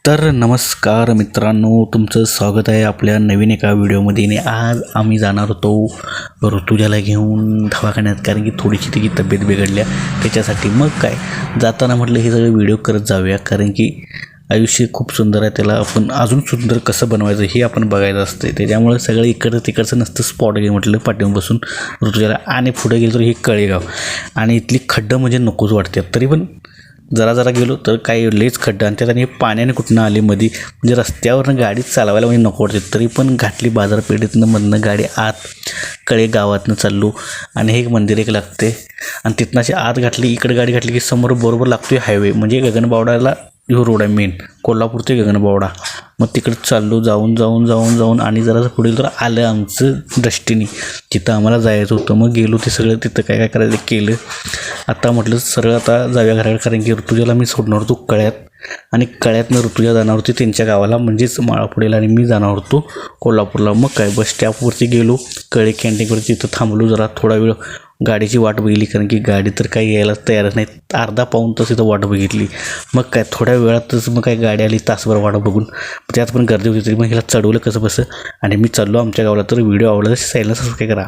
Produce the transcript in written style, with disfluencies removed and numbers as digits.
तर नमस्कार मित्रांनो, तुमचं स्वागत आहे आपल्या नवीन एका व्हिडिओमध्ये. आणि आज आम्ही जाणार होतो ऋतुजाला घेऊन दवाखान्यात, कारण की थोडीशी तिची तब्येत बिघडल्या त्याच्यासाठी. मग काय जाताना म्हटलं हे सगळे व्हिडिओ करत जाऊया, कारण की आयुष्य खूप सुंदर आहे, त्याला आपण अजून सुंदर कसं बनवायचं हे आपण बघायचं असते. त्याच्यामुळे सगळं इकडं तिकडचं नसतं स्पॉट घे म्हटलं पाठवून बसून ऋतुजाला. आणि पुढे गेलो तर हे कळेगाव, आणि इथली खड्डं म्हणजे नकोच वाटते. तरी पण जरा गेलो तर काही लईच खड्डा, आणि त्यात आणि पाण्याने कुठनं आले मध्ये, म्हणजे रस्त्यावरनं गाडी चालवायला म्हणजे नको वाटते. तरी पण घातली बाजारपेठेतनं मधनं गाडी आत कळे गावातनं चाललो, आणि हे एक मंदिर एक लागते, आणि तिथनं अशी आत घातली, इकडे गाडी घातली की समोर बरोबर लागतोय हायवे, म्हणजे गगनबावड्याला ह्यो रोड आहे मेन, कोल्हापूर ते गगनबावडा. मग तिकडे चाललो जाऊन आणि जरासं पुढे तर आलं आमचं डेस्टिनी, तिथं आम्हाला जायचं होतं. मग गेलो ते सगळं तिथं काय करायचं केलं. आता म्हटलं सरळ आता जाऊया घराकडे, कारण की ऋतुजाला मी सोडणार होतो कळ्यात, आणि कळ्यातनं ऋतुजा जाणार होती त्यांच्या गावाला, म्हणजेच माळापुडेला, आणि मी जाणार होतो कोल्हापूरला. मग काय बस स्टॉपवरती गेलो, कळे कॅन्टीनवरती, तिथं थांबलो जरा थोडा वेळ, गाडीची वाट बघितली, कारण की गाडी तर काही यायला तयारच नाही. अर्धा पाऊण तास इथं वाट बघितली. मग काय थोड्या वेळातच मग काय गाडी आली, तासभर वाट बघून. त्यात पण गर्दी होती, तरी मग हिला चढवलं कसं बसं, आणि मी चाललो आमच्या गावाला. तर व्हिडिओ आवडला तर चॅनलला सबस्क्राईब करा.